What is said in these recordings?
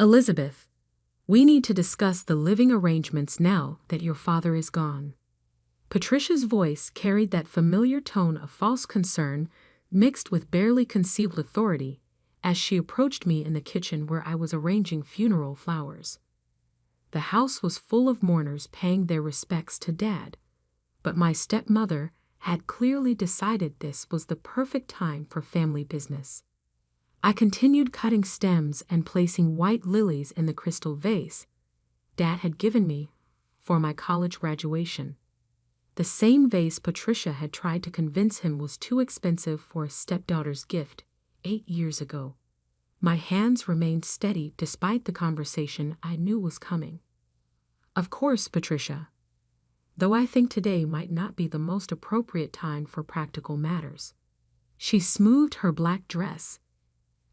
Elizabeth, we need to discuss the living arrangements now that your father is gone. Patricia's voice carried that familiar tone of false concern mixed with barely concealed authority as she approached me in the kitchen where I was arranging funeral flowers. The house was full of mourners paying their respects to Dad, but my stepmother had clearly decided this was the perfect time for family business. I continued cutting stems and placing white lilies in the crystal vase Dad had given me for my college graduation. The same vase Patricia had tried to convince him was too expensive for a stepdaughter's gift 8 years ago. My hands remained steady despite the conversation I knew was coming. Of course, Patricia. Though I think today might not be the most appropriate time for practical matters. She smoothed her black dress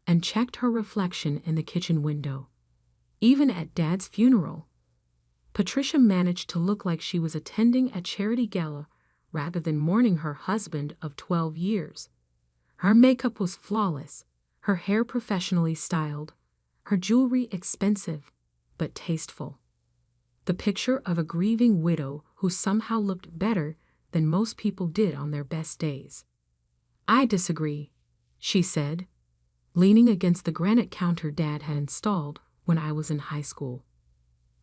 and checked her reflection in the kitchen window. Even at Dad's funeral, Patricia managed to look like she was attending a charity gala rather than mourning her husband of 12 years. Her makeup was flawless, her hair professionally styled, her jewelry expensive but tasteful. The picture of a grieving widow who somehow looked better than most people did on their best days. I disagree, she said, leaning against the granite counter Dad had installed when I was in high school.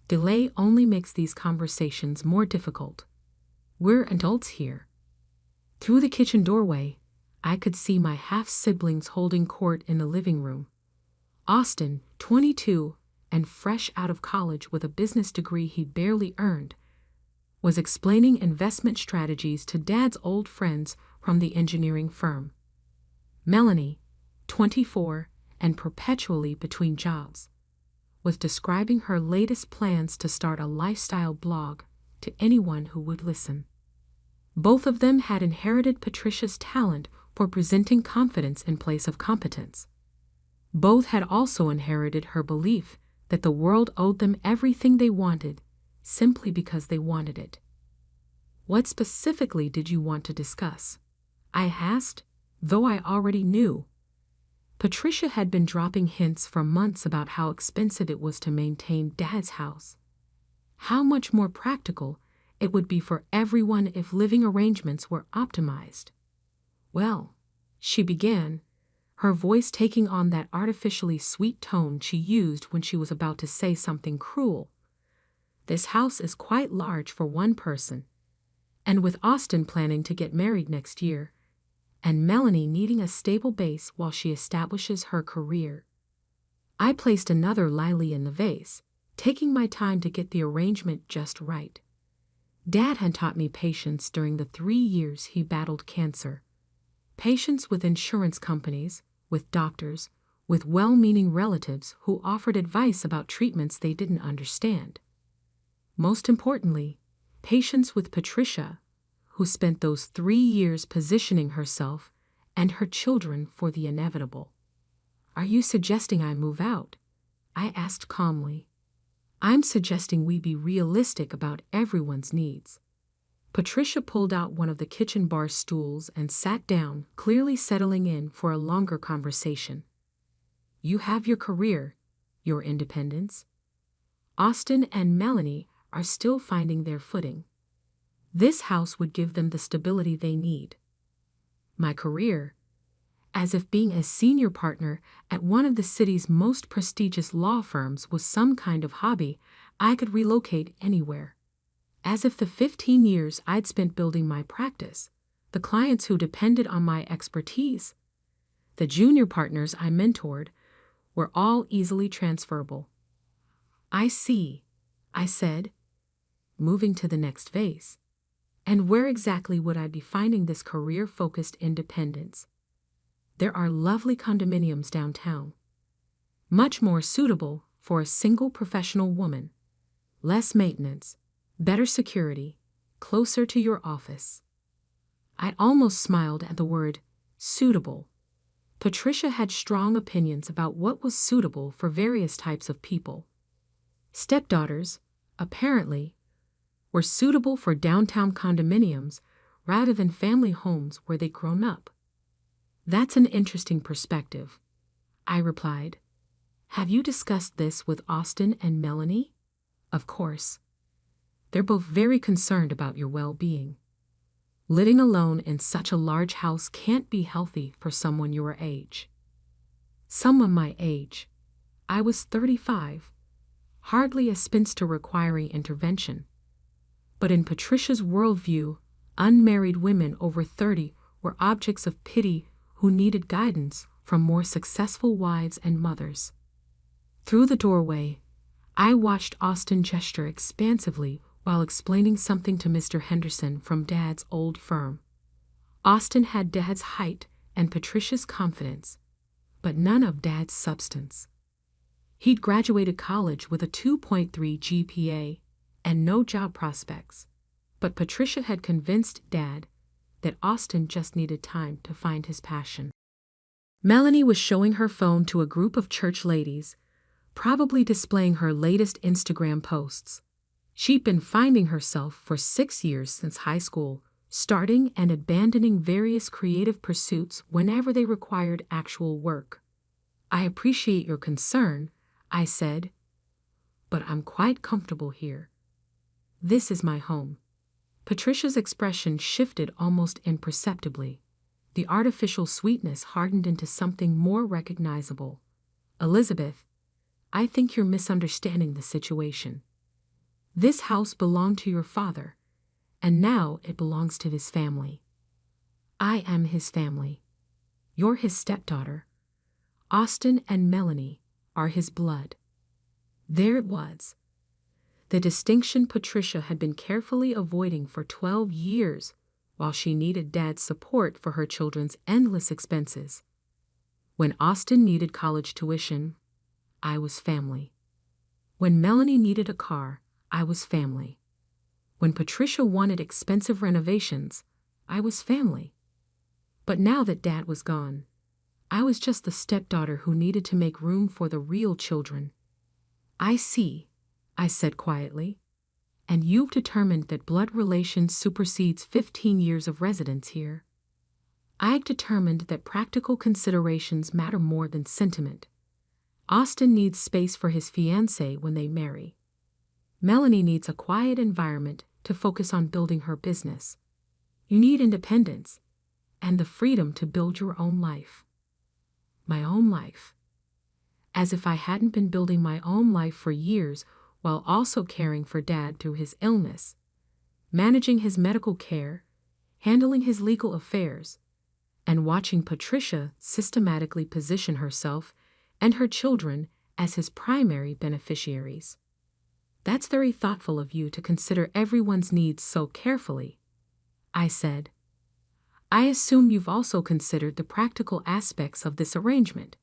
Delay only makes these conversations more difficult. We're adults here. Through the kitchen doorway, I could see my half-siblings holding court in the living room. Austin, 22, and fresh out of college with a business degree he barely earned, was explaining investment strategies to Dad's old friends from the engineering firm. Melanie, 24, and perpetually between jobs, was describing her latest plans to start a lifestyle blog to anyone who would listen. Both of them had inherited Patricia's talent for presenting confidence in place of competence. Both had also inherited her belief that the world owed them everything they wanted simply because they wanted it. What specifically did you want to discuss? I asked, though I already knew. Patricia had been dropping hints for months about how expensive it was to maintain Dad's house. How much more practical it would be for everyone if living arrangements were optimized. Well, she began, her voice taking on that artificially sweet tone she used when she was about to say something cruel. This house is quite large for one person, and with Austin planning to get married next year, and Melanie needing a stable base while she establishes her career. I placed another lily in the vase, taking my time to get the arrangement just right. Dad had taught me patience during the 3 years he battled cancer. Patience with insurance companies, with doctors, with well-meaning relatives who offered advice about treatments they didn't understand. Most importantly, patience with Patricia, who spent those 3 years positioning herself and her children for the inevitable. Are you suggesting I move out? I asked calmly. I'm suggesting we be realistic about everyone's needs. Patricia pulled out one of the kitchen bar stools and sat down, clearly settling in for a longer conversation. You have your career, your independence. Austin and Melanie are still finding their footing. This house would give them the stability they need. My career, as if being a senior partner at one of the city's most prestigious law firms was some kind of hobby I could relocate anywhere. As if the 15 years I'd spent building my practice, the clients who depended on my expertise, the junior partners I mentored, were all easily transferable. I see, I said, moving to the next vase. And where exactly would I be finding this career-focused independence? There are lovely condominiums downtown, much more suitable for a single professional woman, less maintenance, better security, closer to your office. I almost smiled at the word suitable. Patricia had strong opinions about what was suitable for various types of people. Stepdaughters, apparently, were suitable for downtown condominiums rather than family homes where they'd grown up. That's an interesting perspective, I replied. Have you discussed this with Austin and Melanie? Of course. They're both very concerned about your well-being. Living alone in such a large house can't be healthy for someone your age. Someone my age. I was 35. Hardly a spinster requiring intervention. But in Patricia's worldview, unmarried women over 30 were objects of pity who needed guidance from more successful wives and mothers. Through the doorway, I watched Austin gesture expansively while explaining something to Mr. Henderson from Dad's old firm. Austin had Dad's height and Patricia's confidence, but none of Dad's substance. He'd graduated college with a 2.3 GPA and no job prospects, but Patricia had convinced Dad that Austin just needed time to find his passion. Melanie was showing her phone to a group of church ladies, probably displaying her latest Instagram posts. She'd been finding herself for 6 years since high school, starting and abandoning various creative pursuits whenever they required actual work. I appreciate your concern, I said, but I'm quite comfortable here. This is my home. Patricia's expression shifted almost imperceptibly. The artificial sweetness hardened into something more recognizable. Elizabeth, I think you're misunderstanding the situation. This house belonged to your father, and now it belongs to his family. I am his family. You're his stepdaughter. Austin and Melanie are his blood. There it was. The distinction Patricia had been carefully avoiding for 12 years while she needed Dad's support for her children's endless expenses. When Austin needed college tuition, I was family. When Melanie needed a car, I was family. When Patricia wanted expensive renovations, I was family. But now that Dad was gone, I was just the stepdaughter who needed to make room for the real children. I see, I said quietly. And you've determined that blood relation supersedes 15 years of residence here. I've determined that practical considerations matter more than sentiment. Austin needs space for his fiancée when they marry. Melanie needs a quiet environment to focus on building her business. You need independence and the freedom to build your own life. My own life. As if I hadn't been building my own life for years while also caring for Dad through his illness, managing his medical care, handling his legal affairs, and watching Patricia systematically position herself and her children as his primary beneficiaries. That's very thoughtful of you to consider everyone's needs so carefully, I said. I assume you've also considered the practical aspects of this arrangement.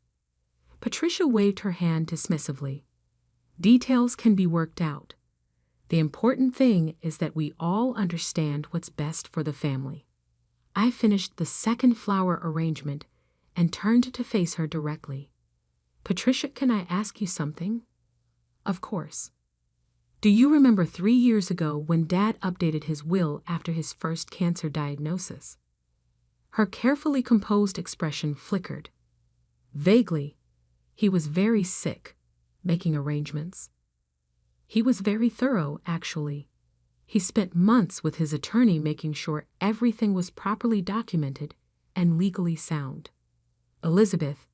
Patricia waved her hand dismissively. Details can be worked out. The important thing is that we all understand what's best for the family. I finished the second flower arrangement and turned to face her directly. Patricia, can I ask you something? Of course. Do you remember 3 years ago when Dad updated his will after his first cancer diagnosis? Her carefully composed expression flickered. Vaguely, he was very sick, making arrangements. He was very thorough, actually. He spent months with his attorney making sure everything was properly documented and legally sound. Elizabeth,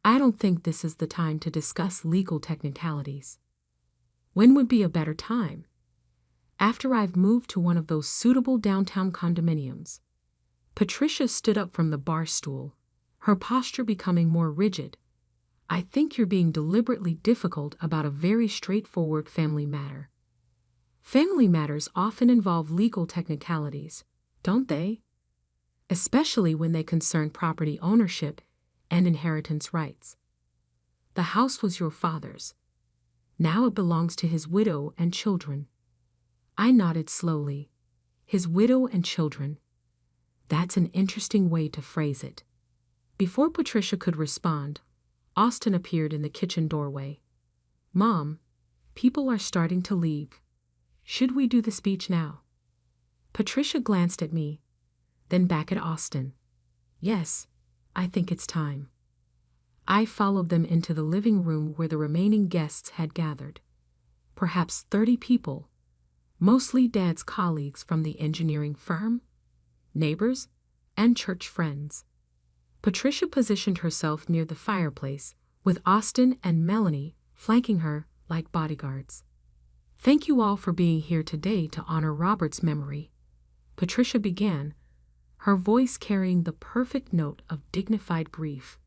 I don't think this is the time to discuss legal technicalities. When would be a better time? After I've moved to one of those suitable downtown condominiums. Patricia stood up from the bar stool, her posture becoming more rigid. I think you're being deliberately difficult about a very straightforward family matter. Family matters often involve legal technicalities, don't they? Especially when they concern property ownership and inheritance rights. The house was your father's. Now it belongs to his widow and children. I nodded slowly. His widow and children. That's an interesting way to phrase it. Before Patricia could respond, Austin appeared in the kitchen doorway. Mom, people are starting to leave. Should we do the speech now? Patricia glanced at me, then back at Austin. Yes, I think it's time. I followed them into the living room where the remaining guests had gathered. Perhaps 30 people, mostly Dad's colleagues from the engineering firm, neighbors, and church friends. Patricia positioned herself near the fireplace, with Austin and Melanie flanking her like bodyguards. "Thank you all for being here today to honor Robert's memory," Patricia began, her voice carrying the perfect note of dignified grief.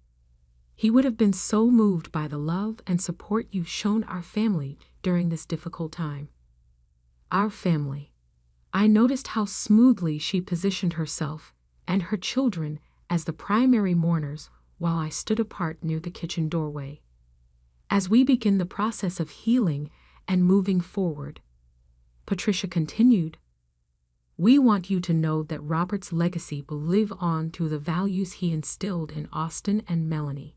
"He would have been so moved by the love and support you've shown our family during this difficult time." Our family. I noticed how smoothly she positioned herself and her children as the primary mourners while I stood apart near the kitchen doorway. "As we begin the process of healing and moving forward," Patricia continued, "we want you to know that Robert's legacy will live on through the values he instilled in Austin and Melanie.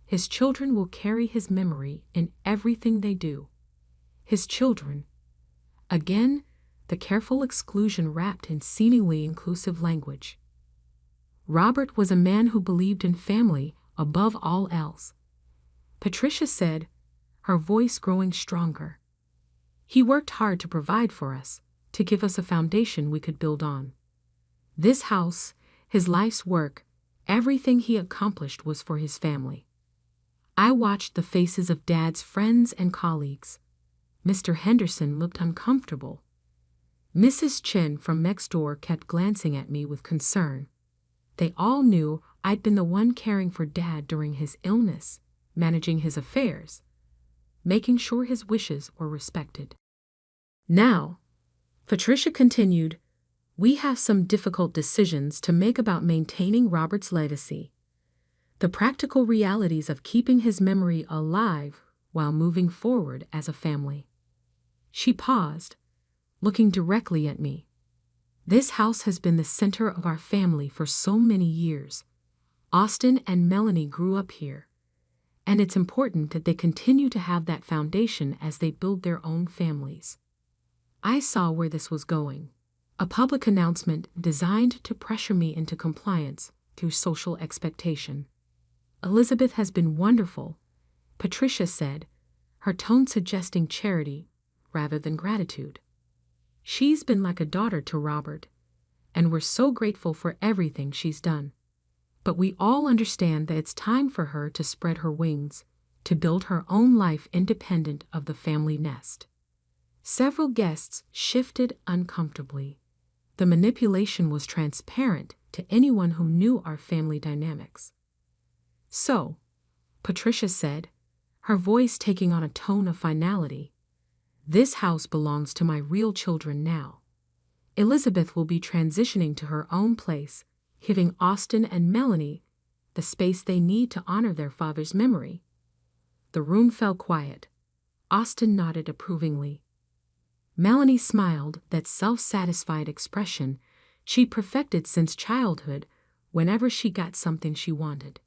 His children will carry his memory in everything they do." His children. Again, the careful exclusion wrapped in seemingly inclusive language. "Robert was a man who believed in family above all else," Patricia said, her voice growing stronger. "He worked hard to provide for us, to give us a foundation we could build on. This house, his life's work, everything he accomplished was for his family." I watched the faces of Dad's friends and colleagues. Mr. Henderson looked uncomfortable. Mrs. Chen from next door kept glancing at me with concern. They all knew I'd been the one caring for Dad during his illness, managing his affairs, making sure his wishes were respected. "Now," Patricia continued, "we have some difficult decisions to make about maintaining Robert's legacy. The practical realities of keeping his memory alive while moving forward as a family." She paused, looking directly at me. "This house has been the center of our family for so many years. Austin and Melanie grew up here, and it's important that they continue to have that foundation as they build their own families." I saw where this was going. A public announcement designed to pressure me into compliance through social expectation. "Elizabeth has been wonderful," Patricia said, her tone suggesting charity rather than gratitude. "She's been like a daughter to Robert, and we're so grateful for everything she's done. But we all understand that it's time for her to spread her wings, to build her own life independent of the family nest." Several guests shifted uncomfortably. The manipulation was transparent to anyone who knew our family dynamics. "So," Patricia said, her voice taking on a tone of finality, "this house belongs to my real children now. Elizabeth will be transitioning to her own place, giving Austin and Melanie the space they need to honor their father's memory." The room fell quiet. Austin nodded approvingly. Melanie smiled, that self-satisfied expression she perfected since childhood whenever she got something she wanted.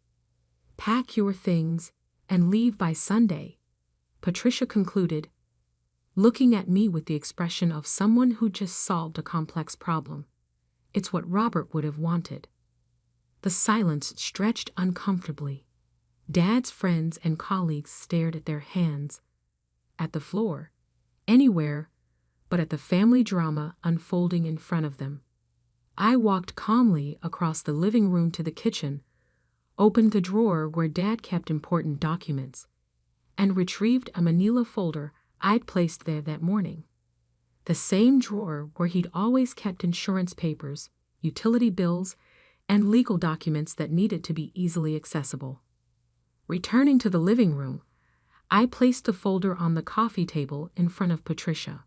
"Pack your things and leave by Sunday," Patricia concluded, looking at me with the expression of someone who just solved a complex problem. "It's what Robert would have wanted." The silence stretched uncomfortably. Dad's friends and colleagues stared at their hands, at the floor, anywhere but at the family drama unfolding in front of them. I walked calmly across the living room to the kitchen, opened the drawer where Dad kept important documents, and retrieved a manila folder I'd placed there that morning. The same drawer where he'd always kept insurance papers, utility bills, and legal documents that needed to be easily accessible. Returning to the living room, I placed the folder on the coffee table in front of Patricia.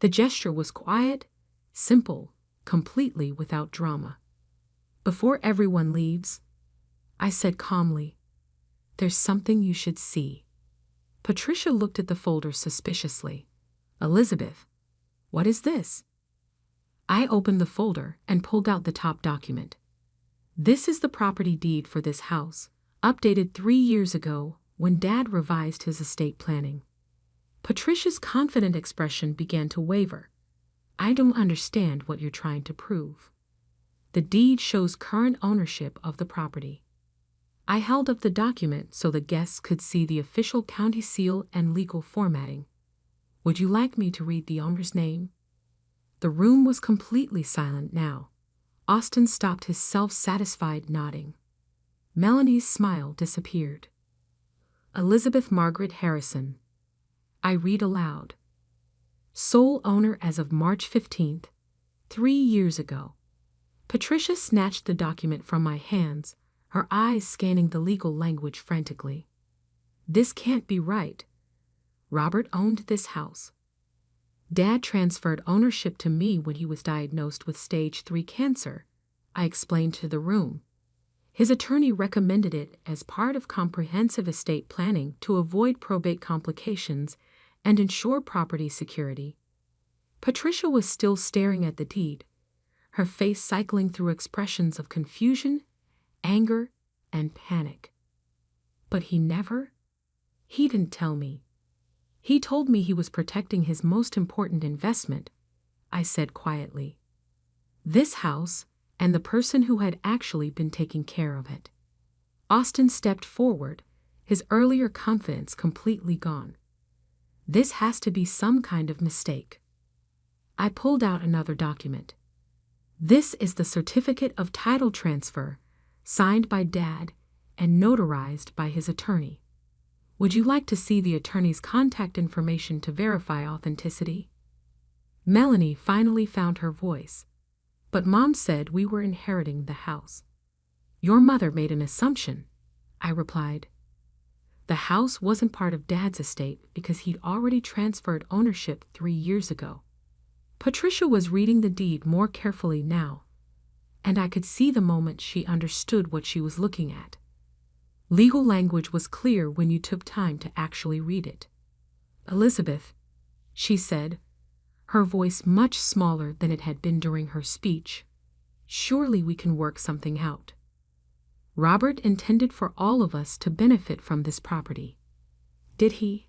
The gesture was quiet, simple, completely without drama. "Before everyone leaves," I said calmly, "there's something you should see." Patricia looked at the folder suspiciously. "Elizabeth, what is this?" I opened the folder and pulled out the top document. "This is the property deed for this house, updated 3 years ago when Dad revised his estate planning." Patricia's confident expression began to waver. "I don't understand what you're trying to prove." "The deed shows current ownership of the property." I held up the document so the guests could see the official county seal and legal formatting. Would you like me to read the owner's name? The room was completely silent now. Austin stopped his self-satisfied nodding. Melanie's smile disappeared. Elizabeth Margaret Harrison. I read aloud. Sole owner as of March 15th, 3 years ago. Patricia snatched the document from my hands, her eyes scanning the legal language frantically. This can't be right. Robert owned this house. Dad transferred ownership to me when he was diagnosed with stage 3 cancer, I explained to the room. His attorney recommended it as part of comprehensive estate planning to avoid probate complications and ensure property security. Patricia was still staring at the deed, her face cycling through expressions of confusion, anger, and panic. But he didn't tell me. He told me he was protecting his most important investment, I said quietly. This house and the person who had actually been taking care of it. Austin stepped forward, his earlier confidence completely gone. This has to be some kind of mistake. I pulled out another document. This is the certificate of title transfer, signed by Dad and notarized by his attorney. Would you like to see the attorney's contact information to verify authenticity? Melanie finally found her voice. But Mom said we were inheriting the house. Your mother made an assumption, I replied. The house wasn't part of Dad's estate because he'd already transferred ownership 3 years ago. Patricia was reading the deed more carefully now, and I could see the moment she understood what she was looking at. Legal language was clear when you took time to actually read it. Elizabeth, she said, her voice much smaller than it had been during her speech, surely we can work something out. Robert intended for all of us to benefit from this property. Did he?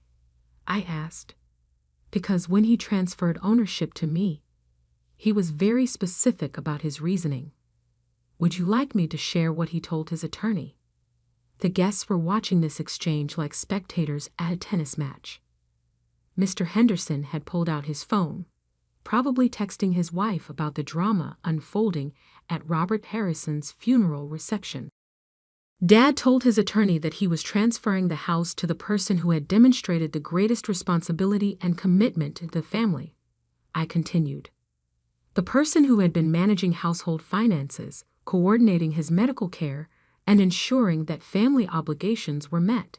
I asked. Because when he transferred ownership to me, he was very specific about his reasoning. Would you like me to share what he told his attorney? The guests were watching this exchange like spectators at a tennis match. Mr. Henderson had pulled out his phone, probably texting his wife about the drama unfolding at Robert Harrison's funeral reception. Dad told his attorney that he was transferring the house to the person who had demonstrated the greatest responsibility and commitment to the family. I continued. The person who had been managing household finances, coordinating his medical care, and ensuring that family obligations were met.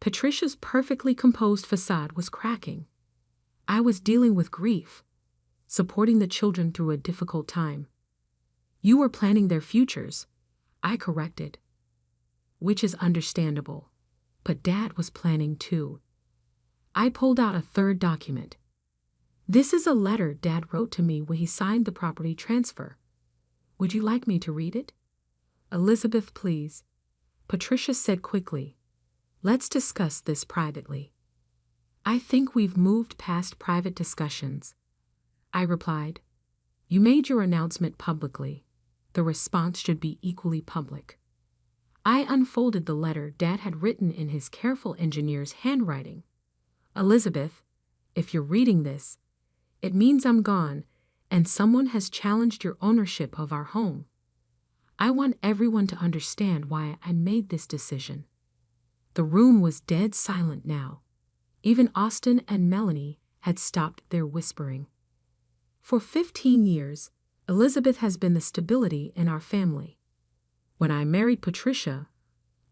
Patricia's perfectly composed facade was cracking. I was dealing with grief, supporting the children through a difficult time. You were planning their futures, I corrected. Which is understandable, but Dad was planning too. I pulled out a third document. This is a letter Dad wrote to me when he signed the property transfer. Would you like me to read it? Elizabeth, please. Patricia said quickly. Let's discuss this privately. I think we've moved past private discussions, I replied. You made your announcement publicly. The response should be equally public. I unfolded the letter Dad had written in his careful engineer's handwriting. Elizabeth, if you're reading this, it means I'm gone and someone has challenged your ownership of our home. I want everyone to understand why I made this decision. The room was dead silent now. Even Austin and Melanie had stopped their whispering. For 15 years, Elizabeth has been the stability in our family. When I married Patricia,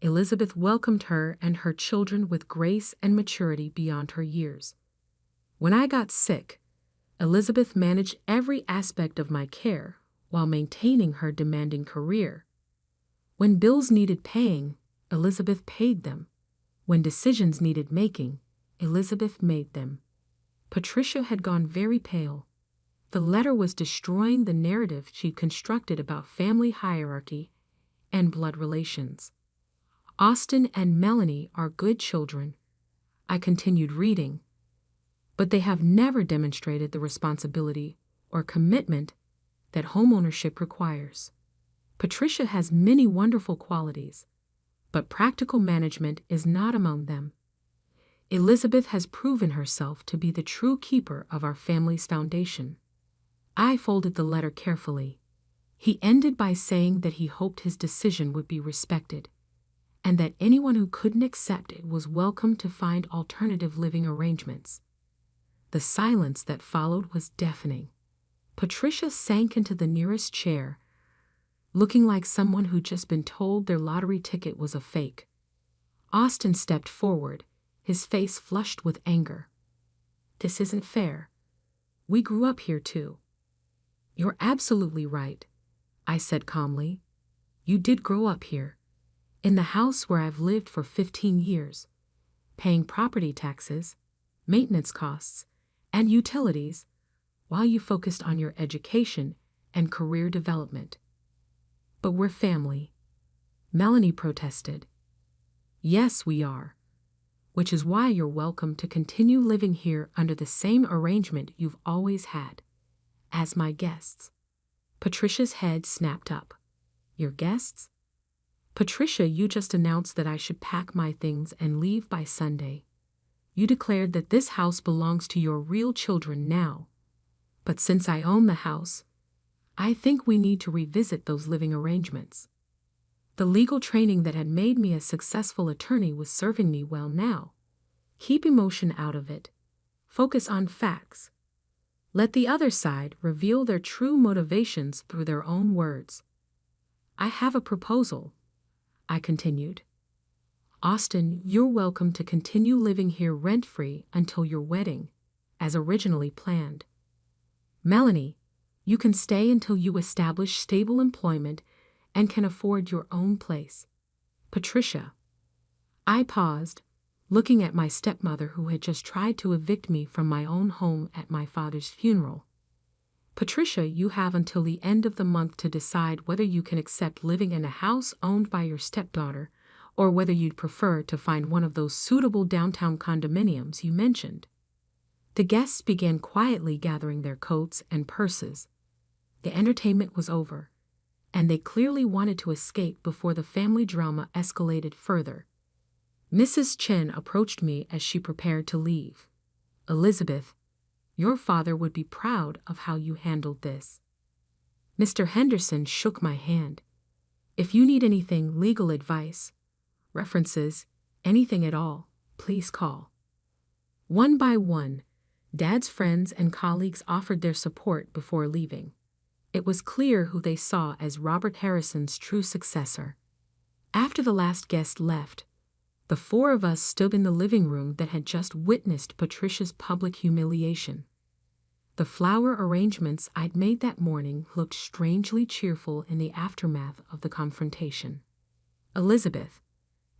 Elizabeth welcomed her and her children with grace and maturity beyond her years. When I got sick, Elizabeth managed every aspect of my care while maintaining her demanding career. When bills needed paying, Elizabeth paid them. When decisions needed making, Elizabeth made them. Patricia had gone very pale. The letter was destroying the narrative she'd constructed about family hierarchy and blood relations. Austin and Melanie are good children, I continued reading, but they have never demonstrated the responsibility or commitment that homeownership requires. Patricia has many wonderful qualities, but practical management is not among them. Elizabeth has proven herself to be the true keeper of our family's foundation. I folded the letter carefully. He ended by saying that he hoped his decision would be respected, and that anyone who couldn't accept it was welcome to find alternative living arrangements. The silence that followed was deafening. Patricia sank into the nearest chair, looking like someone who'd just been told their lottery ticket was a fake. Austin stepped forward, his face flushed with anger. "This isn't fair. We grew up here too." "You're absolutely right," I said calmly. "You did grow up here, in the house where I've lived for 15 years, paying property taxes, maintenance costs, and utilities, while you focused on your education and career development." "But we're family," Melanie protested. "Yes, we are, which is why you're welcome to continue living here under the same arrangement you've always had, as my guests." Patricia's head snapped up. "Your guests?" "Patricia, you just announced that I should pack my things and leave by Sunday. You declared that this house belongs to your real children now. But since I own the house, I think we need to revisit those living arrangements. The legal training that had made me a successful attorney was serving me well now. Keep emotion out of it. Focus on facts. Let the other side reveal their true motivations through their own words. I have a proposal," I continued. "Austin, you're welcome to continue living here rent-free until your wedding, as originally planned. Melanie, you can stay until you establish stable employment and can afford your own place. Patricia." I paused, looking at my stepmother who had just tried to evict me from my own home at my father's funeral. "Patricia, you have until the end of the month to decide whether you can accept living in a house owned by your stepdaughter or whether you'd prefer to find one of those suitable downtown condominiums you mentioned." The guests began quietly gathering their coats and purses. The entertainment was over, and they clearly wanted to escape before the family drama escalated further. Mrs. Chen approached me as she prepared to leave. "Elizabeth, your father would be proud of how you handled this." Mr. Henderson shook my hand. "If you need anything, legal advice, references, anything at all, please call." One by one, Dad's friends and colleagues offered their support before leaving. It was clear who they saw as Robert Harrison's true successor. After the last guest left, the four of us stood in the living room that had just witnessed Patricia's public humiliation. The flower arrangements I'd made that morning looked strangely cheerful in the aftermath of the confrontation. "Elizabeth,"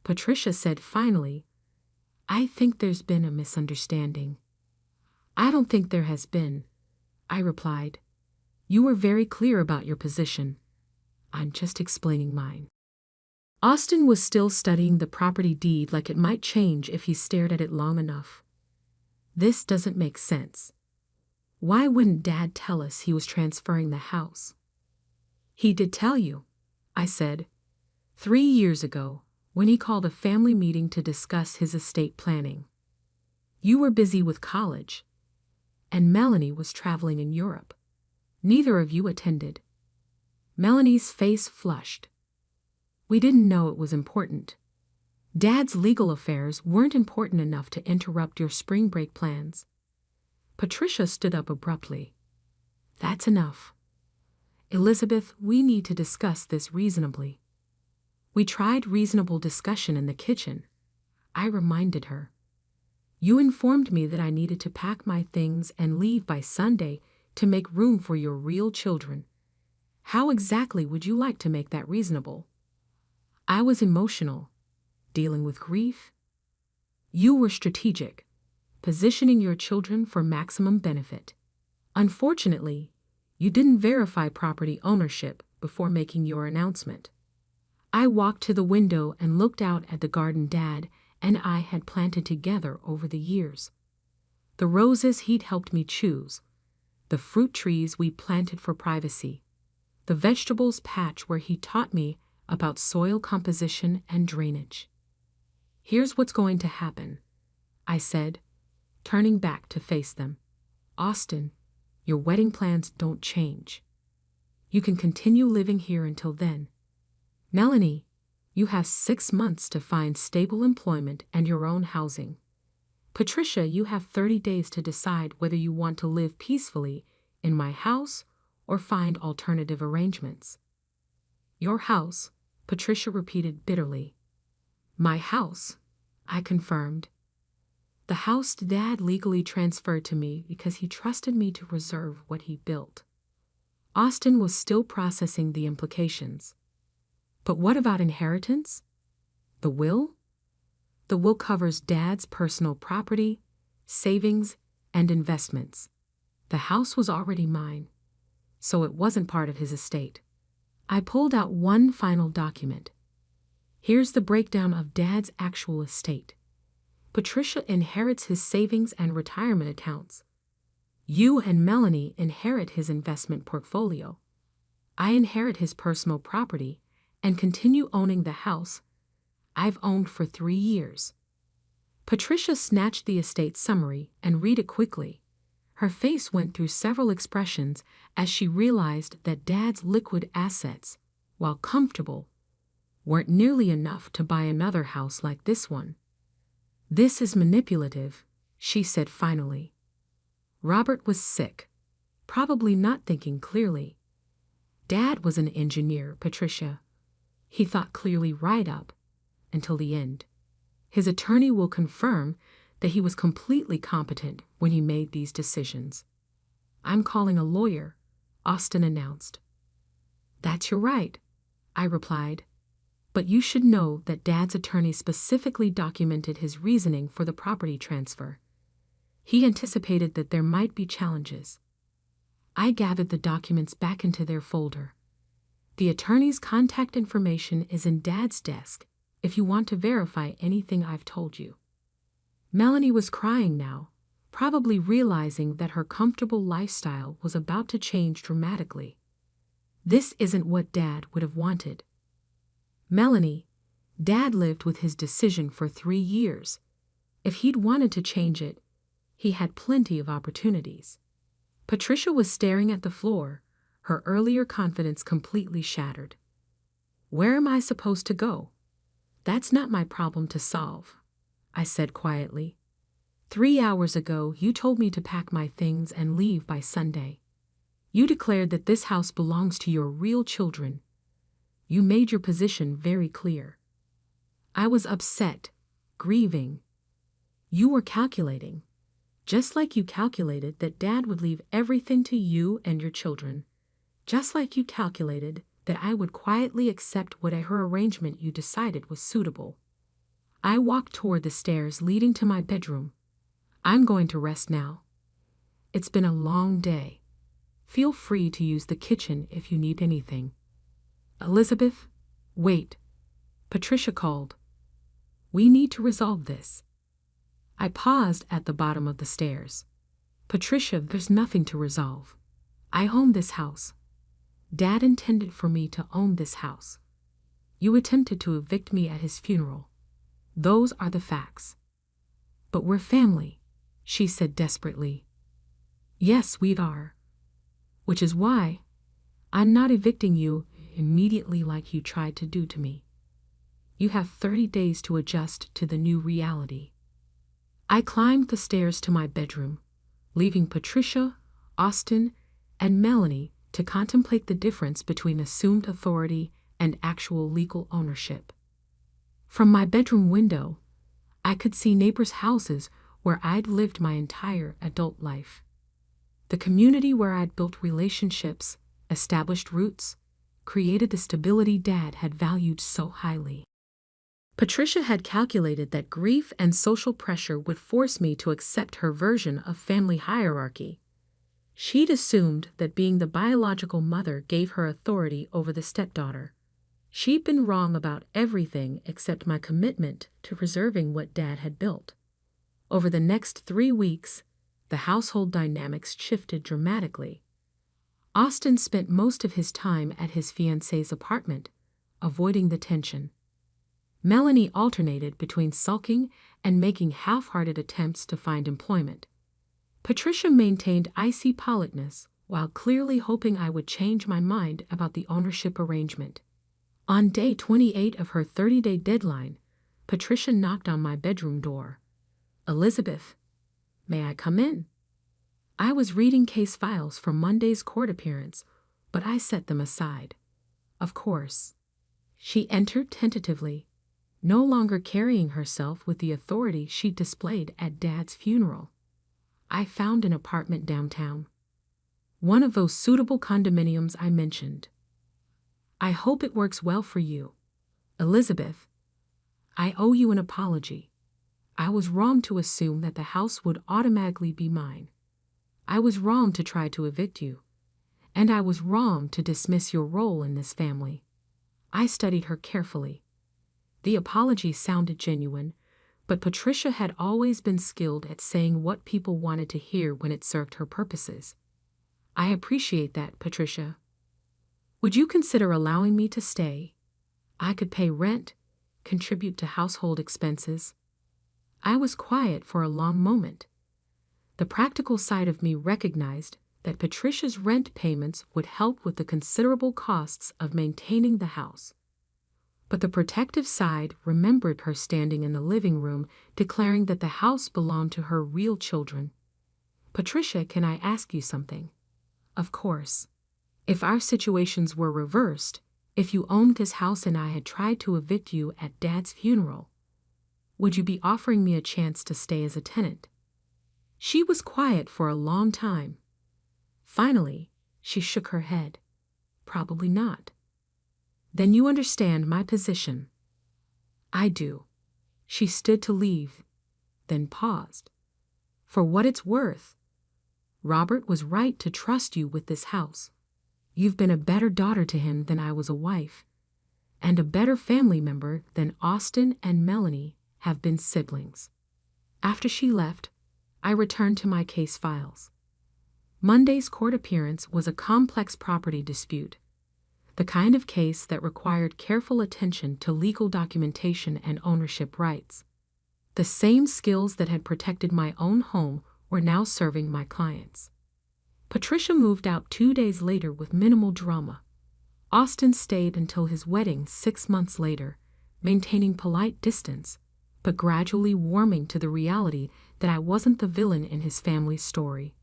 Patricia said finally, "I think there's been a misunderstanding." "I don't think there has been," I replied. "You were very clear about your position. I'm just explaining mine." Austin was still studying the property deed like it might change if he stared at it long enough. "This doesn't make sense. Why wouldn't Dad tell us he was transferring the house?" "He did tell you," I said, 3 years ago, when he called a family meeting to discuss his estate planning. You were busy with college, and Melanie was traveling in Europe. Neither of you attended." Melanie's face flushed. "We didn't know it was important. Dad's legal affairs weren't important enough to interrupt your spring break plans." Patricia stood up abruptly. "That's enough. Elizabeth, we need to discuss this reasonably." "We tried reasonable discussion in the kitchen," I reminded her. "You informed me that I needed to pack my things and leave by Sunday to make room for your real children. How exactly would you like to make that reasonable?" I was emotional, dealing with grief. "You were strategic, positioning your children for maximum benefit. Unfortunately, you didn't verify property ownership before making your announcement." I walked to the window and looked out at the garden Dad and I had planted together over the years. The roses he'd helped me choose, the fruit trees we planted for privacy, the vegetables patch where he taught me about soil composition and drainage. Here's what's going to happen, I said, turning back to face them. Austin, your wedding plans don't change. You can continue living here until then. Melanie, you have 6 months to find stable employment and your own housing. Patricia, you have 30 days to decide whether you want to live peacefully in my house or find alternative arrangements. Your house, Patricia repeated bitterly. My house, I confirmed. The house Dad legally transferred to me because he trusted me to preserve what he built. Austin was still processing the implications. But what about inheritance? The will? The will covers Dad's personal property, savings, and investments. The house was already mine, so it wasn't part of his estate. I pulled out one final document. Here's the breakdown of Dad's actual estate. Patricia inherits his savings and retirement accounts. You and Melanie inherit his investment portfolio. I inherit his personal property and continue owning the house I've owned for 3 years. Patricia snatched the estate summary and read it quickly. Her face went through several expressions as she realized that Dad's liquid assets, while comfortable, weren't nearly enough to buy another house like this one. This is manipulative, she said finally. Robert was sick, probably not thinking clearly. Dad was an engineer, Patricia. He thought clearly right up until the end. His attorney will confirm that he was completely competent when he made these decisions. I'm calling a lawyer, Austin announced. That's your right, I replied. But you should know that Dad's attorney specifically documented his reasoning for the property transfer. He anticipated that there might be challenges. I gathered the documents back into their folder. The attorney's contact information is in Dad's desk if you want to verify anything I've told you. Melanie was crying now, probably realizing that her comfortable lifestyle was about to change dramatically. This isn't what Dad would have wanted. Melanie, Dad lived with his decision for 3 years. If he'd wanted to change it, he had plenty of opportunities. Patricia was staring at the floor, her earlier confidence completely shattered. Where am I supposed to go? That's not my problem to solve, I said quietly. 3 hours ago, you told me to pack my things and leave by Sunday. You declared that this house belongs to your real children. You made your position very clear. I was upset, grieving. You were calculating, just like you calculated that Dad would leave everything to you and your children, just like you calculated that I would quietly accept whatever arrangement you decided was suitable. I walked toward the stairs leading to my bedroom. I'm going to rest now. It's been a long day. Feel free to use the kitchen if you need anything. Elizabeth, wait. Patricia called. We need to resolve this. I paused at the bottom of the stairs. Patricia, there's nothing to resolve. I own this house. Dad intended for me to own this house. You attempted to evict me at his funeral. Those are the facts. But we're family, she said desperately. Yes, we are. Which is why I'm not evicting you immediately like you tried to do to me. You have 30 days to adjust to the new reality. I climbed the stairs to my bedroom, leaving Patricia, Austin, and Melanie to contemplate the difference between assumed authority and actual legal ownership. From my bedroom window, I could see neighbors' houses where I'd lived my entire adult life. The community where I'd built relationships, established roots, created the stability Dad had valued so highly. Patricia had calculated that grief and social pressure would force me to accept her version of family hierarchy. She'd assumed that being the biological mother gave her authority over the stepdaughter. She'd been wrong about everything except my commitment to preserving what Dad had built. Over the next 3 weeks, the household dynamics shifted dramatically. Austin spent most of his time at his fiancée's apartment, avoiding the tension. Melanie alternated between sulking and making half-hearted attempts to find employment. Patricia maintained icy politeness while clearly hoping I would change my mind about the ownership arrangement. On day 28 of her 30-day deadline, Patricia knocked on my bedroom door. "Elizabeth, may I come in?" I was reading case files for Monday's court appearance, but I set them aside. "Of course." She entered tentatively, no longer carrying herself with the authority she displayed at Dad's funeral. "I found an apartment downtown. One of those suitable condominiums I mentioned. I hope it works well for you. Elizabeth, I owe you an apology. I was wrong to assume that the house would automatically be mine. I was wrong to try to evict you, and I was wrong to dismiss your role in this family." I studied her carefully. The apology sounded genuine, but Patricia had always been skilled at saying what people wanted to hear when it served her purposes. "I appreciate that, Patricia. Would you consider allowing me to stay? I could pay rent, contribute to household expenses." I was quiet for a long moment. The practical side of me recognized that Patricia's rent payments would help with the considerable costs of maintaining the house. But the protective side remembered her standing in the living room declaring that the house belonged to her real children. "Patricia, can I ask you something?" "Of course. If our situations were reversed, if you owned this house and I had tried to evict you at Dad's funeral, would you be offering me a chance to stay as a tenant?" She was quiet for a long time. Finally, she shook her head. "Probably not." "Then you understand my position." "I do." She stood to leave, then paused. "For what it's worth, Robert was right to trust you with this house. You've been a better daughter to him than I was a wife, and a better family member than Austin and Melanie have been siblings." After she left, I returned to my case files. Monday's court appearance was a complex property dispute, the kind of case that required careful attention to legal documentation and ownership rights. The same skills that had protected my own home were now serving my clients. Patricia moved out 2 days later with minimal drama. Austin stayed until his wedding 6 months later, maintaining polite distance, but gradually warming to the reality that I wasn't the villain in his family's story.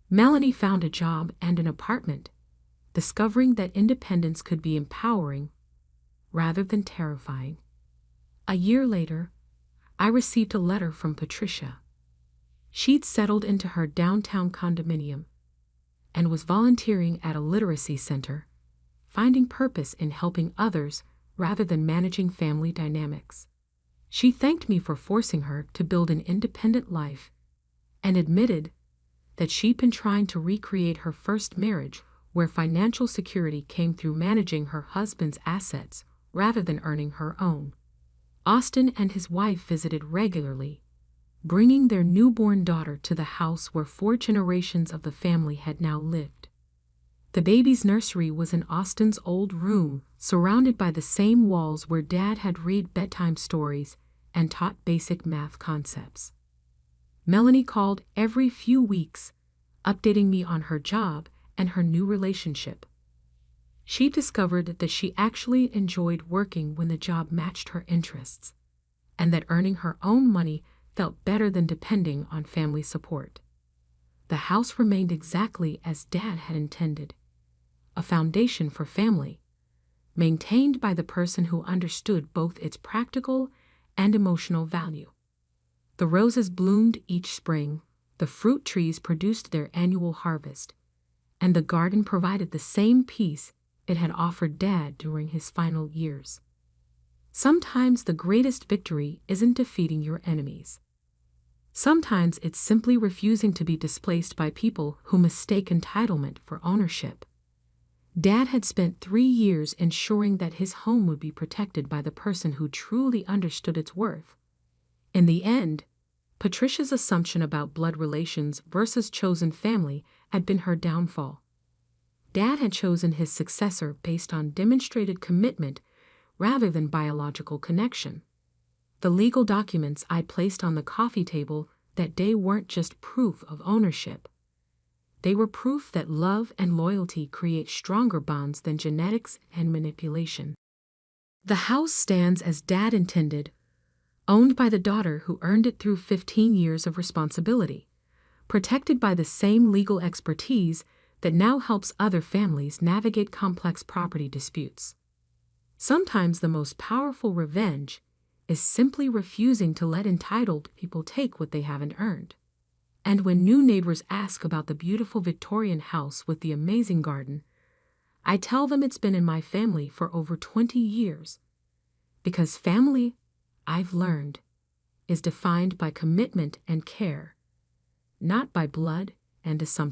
Melanie found a job and an apartment, discovering that independence could be empowering rather than terrifying. A year later, I received a letter from Patricia. She'd settled into her downtown condominium and was volunteering at a literacy center, finding purpose in helping others rather than managing family dynamics. She thanked me for forcing her to build an independent life and admitted that she'd been trying to recreate her first marriage where financial security came through managing her husband's assets rather than earning her own. Austin and his wife visited regularly, bringing their newborn daughter to the house where 4 generations of the family had now lived. The baby's nursery was in Austin's old room, surrounded by the same walls where Dad had read bedtime stories and taught basic math concepts. Melanie called every few weeks, updating me on her job and her new relationship. She discovered that she actually enjoyed working when the job matched her interests, and that earning her own money felt better than depending on family support. The house remained exactly as Dad had intended, a foundation for family, maintained by the person who understood both its practical and emotional value. The roses bloomed each spring, the fruit trees produced their annual harvest, and the garden provided the same peace it had offered Dad during his final years. Sometimes the greatest victory isn't defeating your enemies. Sometimes it's simply refusing to be displaced by people who mistake entitlement for ownership. Dad had spent 3 years ensuring that his home would be protected by the person who truly understood its worth. In the end, Patricia's assumption about blood relations versus chosen family had been her downfall. Dad had chosen his successor based on demonstrated commitment rather than biological connection. The legal documents I placed on the coffee table that day weren't just proof of ownership. They were proof that love and loyalty create stronger bonds than genetics and manipulation. The house stands as Dad intended, owned by the daughter who earned it through 15 years of responsibility, protected by the same legal expertise that now helps other families navigate complex property disputes. Sometimes the most powerful revenge is simply refusing to let entitled people take what they haven't earned. And when new neighbors ask about the beautiful Victorian house with the amazing garden, I tell them it's been in my family for over 20 years. Because family, I've learned, is defined by commitment and care, not by blood and assumption.